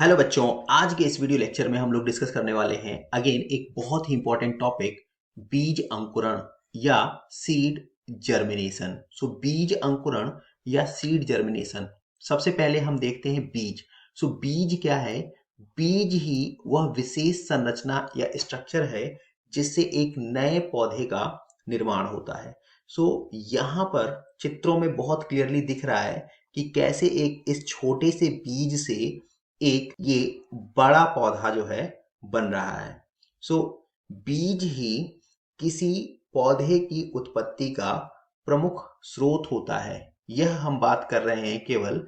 Hello बच्चों, आज के इस वीडियो लेक्चर में हम लोग डिस्कस करने वाले हैं अगेन एक बहुत ही इंपॉर्टेंट टॉपिक, बीज अंकुरण या सीड जर्मिनेशन। बीज अंकुरण या सीड जर्मिनेशन, सबसे पहले हम देखते हैं बीज। बीज क्या है? बीज ही वह विशेष संरचना या स्ट्रक्चर है जिससे एक नए पौधे का निर्माण होता है। यहाँ पर चित्रों में बहुत क्लियरली दिख रहा है कि कैसे एक इस छोटे से बीज से एक ये बड़ा पौधा जो है बन रहा है। सो बीज ही किसी पौधे की उत्पत्ति का प्रमुख स्रोत होता है। यह हम बात कर रहे हैं केवल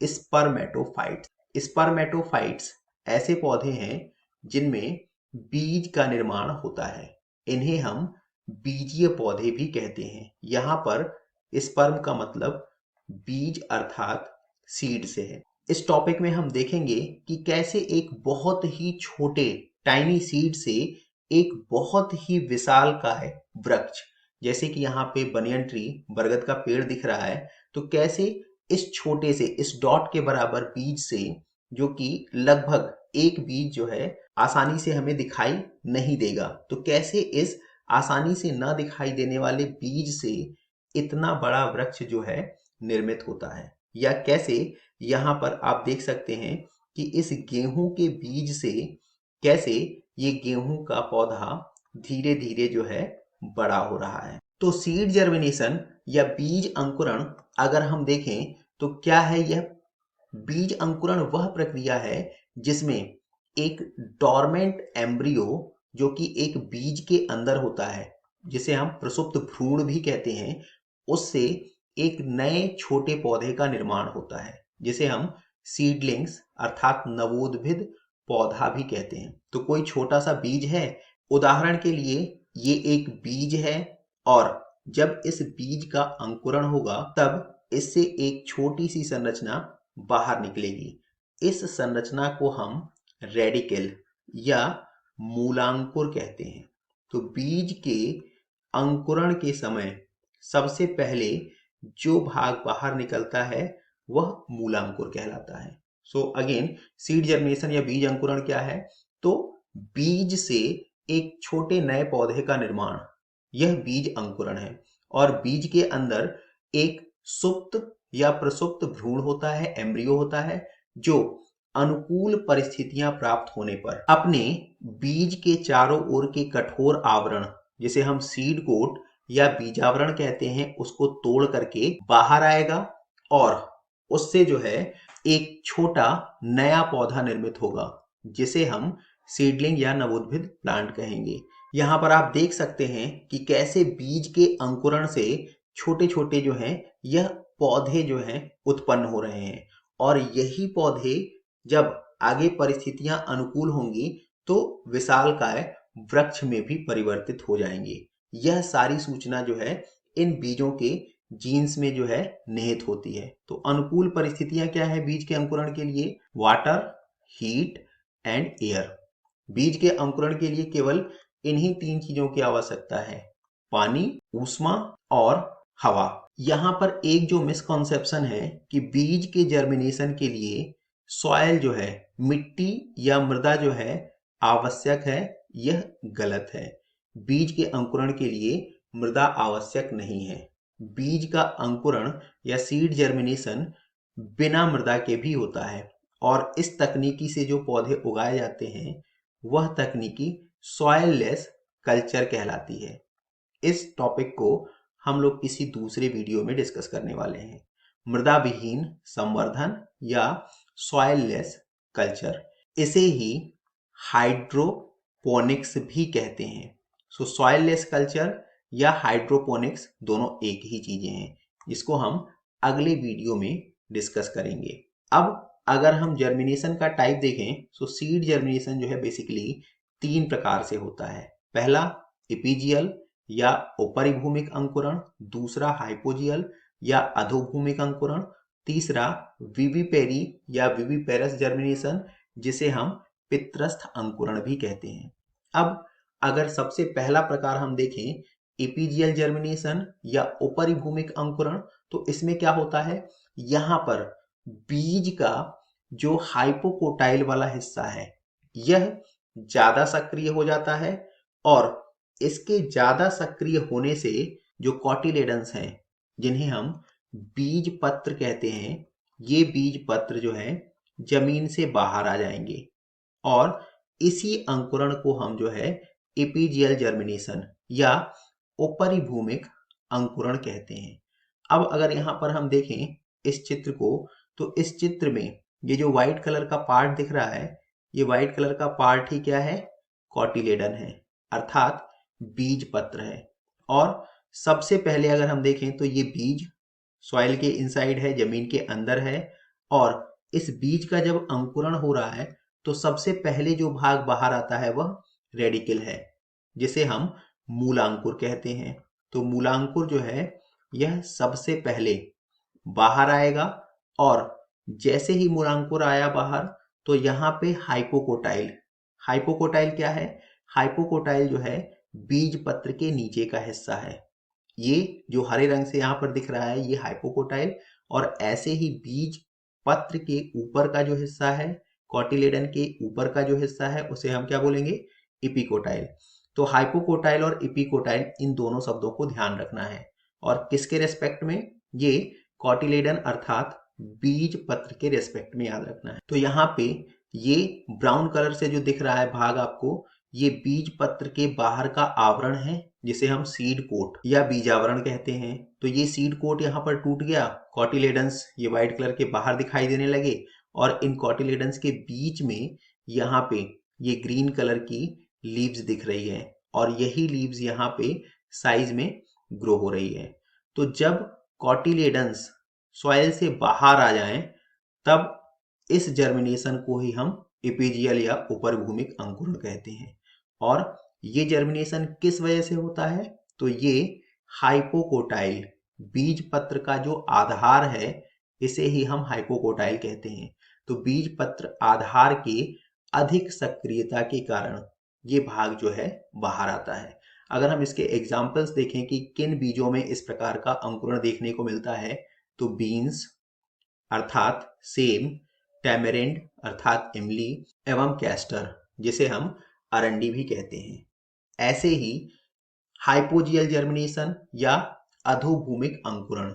स्पर्मेटोफाइट्स। स्पर्मेटोफाइट्स ऐसे पौधे हैं जिनमें बीज का निर्माण होता है। इन्हें हम बीजीय पौधे भी कहते हैं। यहाँ पर स्पर्म का मतलब बीज अर्थात सीड से है। इस टॉपिक में हम देखेंगे कि कैसे एक बहुत ही छोटे टाइनी सीड से एक बहुत ही विशालकाय वृक्ष, जैसे कि यहाँ पे बनियन ट्री, बरगद का पेड़ दिख रहा है, तो कैसे इस छोटे से इस डॉट के बराबर बीज से, जो कि लगभग एक बीज जो है आसानी से हमें दिखाई नहीं देगा, तो कैसे इस आसानी से ना दिखाई देने वाले बीज से इतना बड़ा वृक्ष जो है निर्मित होता है। या कैसे यहाँ पर आप देख सकते हैं कि इस गेहूं के बीज से कैसे ये गेहूं का पौधा धीरे धीरे जो है बड़ा हो रहा है। तो सीड जर्मिनेशन या बीज अंकुरण अगर हम देखें तो क्या है? यह बीज अंकुरण वह प्रक्रिया है जिसमें एक डोरमेंट एम्ब्रियो, जो कि एक बीज के अंदर होता है, जिसे हम प्रसुप्त भ्रूण भी कहते हैं, उससे एक नए छोटे पौधे का निर्माण होता है, जिसे हम सीडलिंग्स अर्थात नवोद्भिद पौधा भी कहते हैं। तो कोई छोटा सा बीज है, उदाहरण के लिए ये एक बीज है, और जब इस बीज का अंकुरण होगा तब इससे एक छोटी सी संरचना बाहर निकलेगी। इस संरचना को हम रेडिकल या मूलांकुर कहते हैं। तो बीज के अंकुरण के समय सबसे पहले जो भाग बाहर निकलता है वह मूलांकुर कहलाता है। अगेन सीड जर्मिनेशन या बीज अंकुरण क्या है? तो बीज से एक छोटे नए पौधे का निर्माण, यह बीज अंकुरण है। और बीज के अंदर एक सुप्त या प्रसुप्त भ्रूण होता है, एम्ब्रियो होता है, जो अनुकूल परिस्थितियां प्राप्त होने पर अपने बीज के चारों ओर के कठोर आवरण, जिसे हम सीड कोट या बीजावरण कहते हैं, उसको तोड़ करके बाहर आएगा और उससे जो है एक छोटा नया पौधा निर्मित होगा, जिसे हम सीडलिंग या नवोद्भिद प्लांट कहेंगे। यहाँ पर आप देख सकते हैं कि कैसे बीज के अंकुरण से छोटे छोटे जो हैं यह पौधे जो हैं उत्पन्न हो रहे हैं, और यही पौधे जब आगे परिस्थितियां अनुकूल होंगी तो विशालकाय वृक्ष में भी परिवर्तित हो जाएंगे। यह सारी सूचना जो है इन बीजों के जीन्स में जो है निहित होती है। तो अनुकूल परिस्थितियां क्या है बीज के अंकुरण के लिए? Water, heat and air. बीज के अंकुरण के लिए केवल इन्हीं तीन चीजों की आवश्यकता है, पानी, ऊष्मा और हवा। यहाँ पर एक जो मिसकॉन्सेप्शन है कि बीज के जर्मिनेशन के लिए सॉइल जो है, मिट्टी या मृदा जो है आवश्यक है, यह गलत है। बीज के अंकुरण के लिए मृदा आवश्यक नहीं है। बीज का अंकुरण या सीड जर्मिनेशन बिना मृदा के भी होता है, और इस तकनीकी से जो पौधे उगाए जाते हैं वह तकनीकी सॉइललेस कल्चर कहलाती है। इस टॉपिक को हम लोग किसी दूसरे वीडियो में डिस्कस करने वाले हैं। मृदा विहीन संवर्धन या सॉइललेस कल्चर, इसे ही हाइड्रोपोनिक्स भी कहते हैं। सॉइललेस कल्चर या हाइड्रोपोनिक्स दोनों एक ही चीजें हैं, जिसको हम अगले वीडियो में डिस्कस करेंगे। अब अगर हम जर्मिनेशन का टाइप देखें तो सीड जर्मिनेशन जो है बेसिकली तीन प्रकार से होता है। पहला एपीजियल या उपरिभूमिक अंकुरण, दूसरा हाइपोजियल या अधोभूमिक अंकुरण, तीसरा विविपेरी या विविपेरस जर्मिनेशन, जिसे हम पित्रस्थ अंकुरण भी कहते हैं। अब अगर सबसे पहला प्रकार हम देखें, एपीजियल जर्मिनेशन या उपरिभूमिक अंकुरण, तो इसमें क्या होता है? यहाँ पर बीज का जो हाइपोकोटाइल वाला हिस्सा है यह ज्यादा सक्रिय हो जाता है, और इसके ज्यादा सक्रिय होने से जो कॉटिलेडन्स हैं जिन्हें हम बीज पत्र कहते हैं, ये बीज पत्र जो है जमीन से बाहर आ जाएंगे, और इसी अंकुरण को हम जो है एपीजियल जर्मिनेशन या उपरिभूमिक अंकुरण कहते हैं। अब अगर यहाँ पर हम देखें इस चित्र को, तो इस चित्र में ये जो व्हाइट कलर का पार्ट दिख रहा है, ये व्हाइट कलर का पार्ट ही क्या है, कॉटिलेडन है, अर्थात बीज पत्र है। और सबसे पहले अगर हम देखें तो ये बीज सॉइल के इनसाइड है, जमीन के अंदर है, और इस बीज का जब अंकुरण हो रहा है तो सबसे पहले जो भाग बाहर आता है वह रेडिकल है, जिसे हम मूलांकुर कहते हैं। तो मूलांकुर जो है यह सबसे पहले बाहर आएगा, और जैसे ही मूलांकुर आया बाहर तो यहाँ पे हाइपोकोटाइल, हाइपोकोटाइल क्या है, हाइपोकोटाइल जो है बीज पत्र के नीचे का हिस्सा है। ये जो हरे रंग से यहाँ पर दिख रहा है ये हाइपोकोटाइल, और ऐसे ही बीज पत्र के ऊपर का जो हिस्सा है, कॉटिलेडन के ऊपर का जो हिस्सा है, उसे हम क्या बोलेंगे, इपिकोटाइल। तो हाइपोकोटाइल और इपिकोटाइल, इन दोनों शब्दों को ध्यान रखना है। और किसके रेस्पेक्ट में, ये कॉटिलेडन अर्थात बीज पत्र के रेस्पेक्ट में याद रखना है। तो यहाँ पे ये ब्राउन कलर से जो दिख रहा है भाग आपको, ये बीज पत्र के बाहर का आवरण है, जिसे हम सीड कोट या बीजावरण कहते हैं। तो ये सीड कोट यहाँ पर टूट गया, कॉटिलेडन्स ये व्हाइट कलर के बाहर दिखाई देने लगे, और इन कॉटिलेडन्स के बीच में यहाँ पे ये ग्रीन कलर की लीव्स दिख रही है, और यही लीव्स यहाँ पे साइज में ग्रो हो रही है। तो जब कॉटिलेडन्स सॉइल से बाहर आ जाएं, तब इस जर्मिनेशन को ही हम एपीजियल या उपरिभूमिक अंकुरण कहते हैं। और ये जर्मिनेशन किस वजह से होता है, तो ये हाइपोकोटाइल बीज पत्र का जो आधार है, इसे ही हम हाइपोकोटाइल कहते हैं। तो बीज पत्र आधार के अधिक सक्रियता के कारण ये भाग जो है बाहर आता है। अगर हम इसके एग्जाम्पल्स देखें कि किन बीजों में इस प्रकार का अंकुरण देखने को मिलता है, तो बीन्स अर्थात सेम, टैमरिंड अर्थात इमली, एवं कैस्टर जिसे हम अरंडी भी कहते हैं। ऐसे ही हाइपोजियल जर्मिनेशन या अधोभूमिक अंकुरण,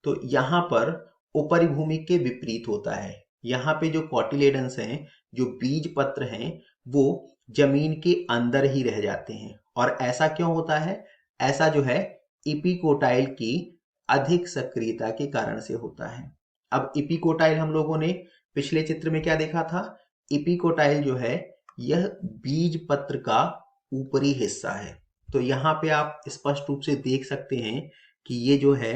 तो यहाँ पर उपरिभूमिक के विपरीत होता है। यहाँ पे जो कॉटिलेडन्स हैं, जो बीज पत्र हैं, वो जमीन के अंदर ही रह जाते हैं। और ऐसा क्यों होता है, ऐसा जो है इपिकोटाइल की अधिक सक्रियता के कारण से होता है। अब इपिकोटाइल हम लोगों ने पिछले चित्र में क्या देखा था, इपिकोटाइल जो है यह बीज पत्र का ऊपरी हिस्सा है। तो यहाँ पे आप स्पष्ट रूप से देख सकते हैं कि ये जो है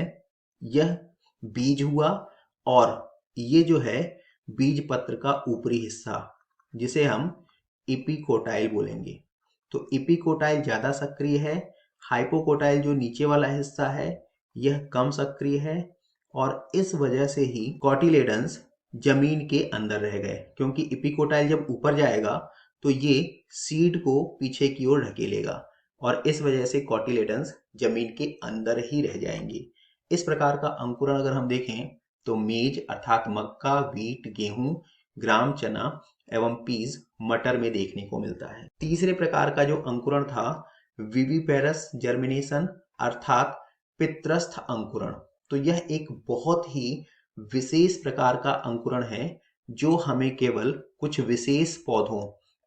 यह बीज हुआ, और ये जो है बीज पत्र का ऊपरी हिस्सा, जिसे हम इपिकोटाइल बोलेंगे। तो इपिकोटाइल ज्यादा सक्रिय है, हाइपोकोटाइल जो नीचे वाला हिस्सा है यह कम सक्रिय है, और इस वजह से ही कॉटिलेडन्स जमीन के अंदर रह गए, क्योंकि इपिकोटाइल जब ऊपर जाएगा तो ये सीड को पीछे की ओर ढकेलेगा, और इस वजह से कॉटिलेडन्स जमीन के अंदर ही रह जाएंगे। इस प्रकार का अंकुरण अगर हम देखें तो मेज अर्थात मक्का, वीट, गेहूं, ग्राम चना एवं पीज मटर में देखने को मिलता है। तीसरे प्रकार का जो अंकुरण था विविपेरस जर्मिनेशन अर्थात पित्रस्थ अंकुरण। तो यह एक बहुत ही विशेष प्रकार का अंकुरण है, जो हमें केवल कुछ विशेष पौधों,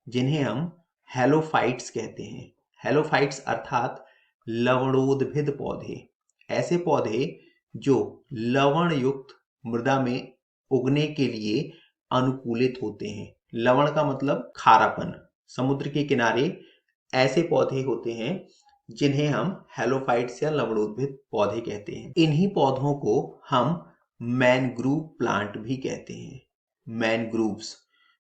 जिन्हें हम हेलोफाइट्स कहते हैं, हेलोफाइट्स अर्थात लवणोद्भिद पौधे, ऐसे पौधे जो लवण युक्त मृदा में उगने के लिए अनुकूलित होते हैं। लवण का मतलब खारापन। समुद्र के किनारे ऐसे पौधे होते हैं जिन्हें हम हेलोफाइट्स या लवणोद्भिद पौधे कहते हैं। इन्हीं पौधों को हम मैनग्रूव प्लांट भी कहते हैं, मैनग्रूव्स।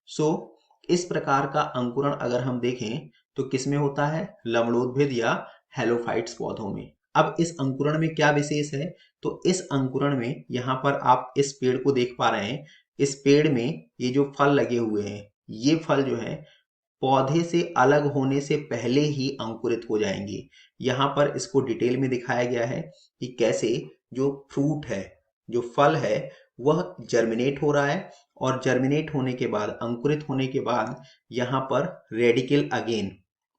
सो इस प्रकार का अंकुरण अगर हम देखें तो किसमें होता है, लवणोद्भिद या हेलोफाइट्स पौधों में। अब इस अंकुरण में क्या विशेष है, तो इस अंकुरण में यहाँ पर आप इस पेड़ को देख पा रहे हैं, इस पेड़ में ये जो फल लगे हुए हैं, ये फल जो है पौधे से अलग होने से पहले ही अंकुरित हो जाएंगे। यहाँ पर इसको डिटेल में दिखाया गया है कि कैसे जो फ्रूट है, जो फल है, वह जर्मिनेट हो रहा है, और जर्मिनेट होने के बाद, अंकुरित होने के बाद यहाँ पर रेडिकल अगेन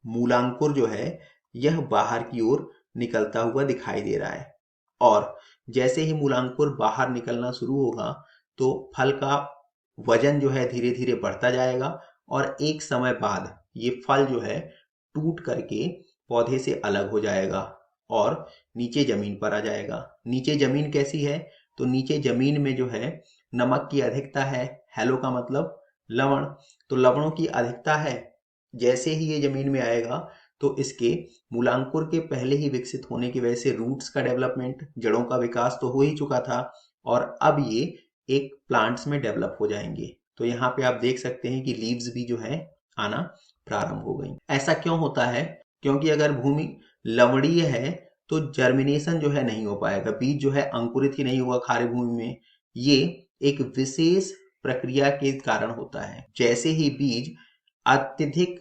मूलांकुर जो है यह बाहर की ओर निकलता हुआ दिखाई दे रहा है। और जैसे ही मूलांकुर बाहर निकलना शुरू होगा तो फल का वजन जो है धीरे धीरे बढ़ता जाएगा और एक समय बाद ये फल जो है टूट करके पौधे से अलग हो जाएगा और नीचे जमीन पर आ जाएगा। नीचे जमीन कैसी है? तो नीचे जमीन में जो है नमक की अधिकता है। हैलो का मतलब लवण, तो लवणों की अधिकता है। जैसे ही ये जमीन में आएगा तो इसके मूलांकुर के पहले ही विकसित होने की वजह से रूट्स का डेवलपमेंट, जड़ों का विकास तो हो ही चुका था और अब ये एक प्लांट्स में डेवलप हो जाएंगे। तो यहाँ पे आप देख सकते हैं कि लीव्स भी जो है आना प्रारंभ हो गई। ऐसा क्यों होता है? क्योंकि अगर भूमि लवणीय है तो जर्मिनेशन जो है नहीं हो पाएगा, बीज जो है अंकुरित ही नहीं होगा खारी भूमि में। ये एक विशेष प्रक्रिया के कारण होता है। जैसे ही बीज अत्यधिक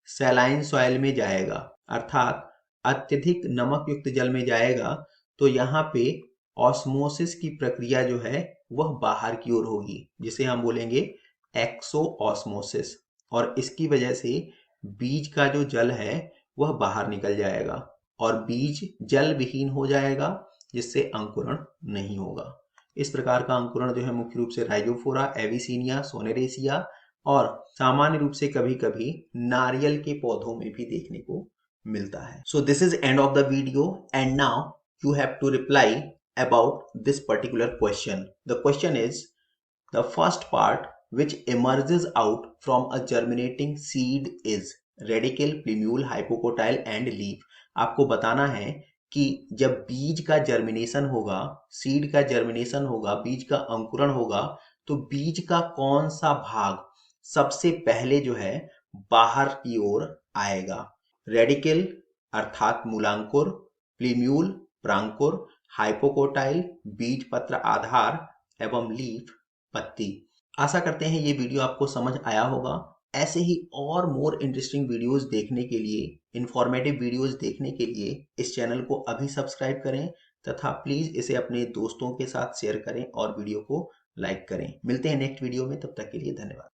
सैलाइन सॉइल में जाएगा, अर्थात अत्यधिक नमक युक्त जल में जाएगा, तो यहाँ पे ऑस्मोसिस की प्रक्रिया जो है वह बाहर की ओर होगी, जिसे हम बोलेंगे एक्सो ऑस्मोसिस। और इसकी वजह से बीज का जो जल है वह बाहर निकल जाएगा और बीज जल विहीन हो जाएगा, जिससे अंकुरण नहीं होगा। इस प्रकार का अंकुरण जो है मुख्य रूप से राइजोफोरा, एविसीनिया, सोनेरेसिया और सामान्य रूप से कभी कभी नारियल के पौधों में भी देखने को मिलता है। So this is end of the video and now you have to reply about this particular question. The question is, the first part which emerges out from a germinating seed is radicle, plumule, hypocotyle and leaf. आपको बताना है कि जब बीज का germination होगा, seed का germination होगा, बीज का अंकुरण होगा, तो बीज का कौन सा भाग सबसे पहले जो है बाहर की ओर आएगा? रेडिकल अर्थात मूलांकुर, प्लीम्यूल प्रांकुर, हाइपोकोटाइल बीज पत्र आधार एवं लीफ पत्ती। आशा करते हैं ये वीडियो आपको समझ आया होगा। ऐसे ही और मोर इंटरेस्टिंग वीडियोस देखने के लिए, इंफॉर्मेटिव वीडियोस देखने के लिए इस चैनल को अभी सब्सक्राइब करें तथा प्लीज इसे अपने दोस्तों के साथ शेयर करें और वीडियो को लाइक करें। मिलते हैं नेक्स्ट वीडियो में, तब तक के लिए धन्यवाद।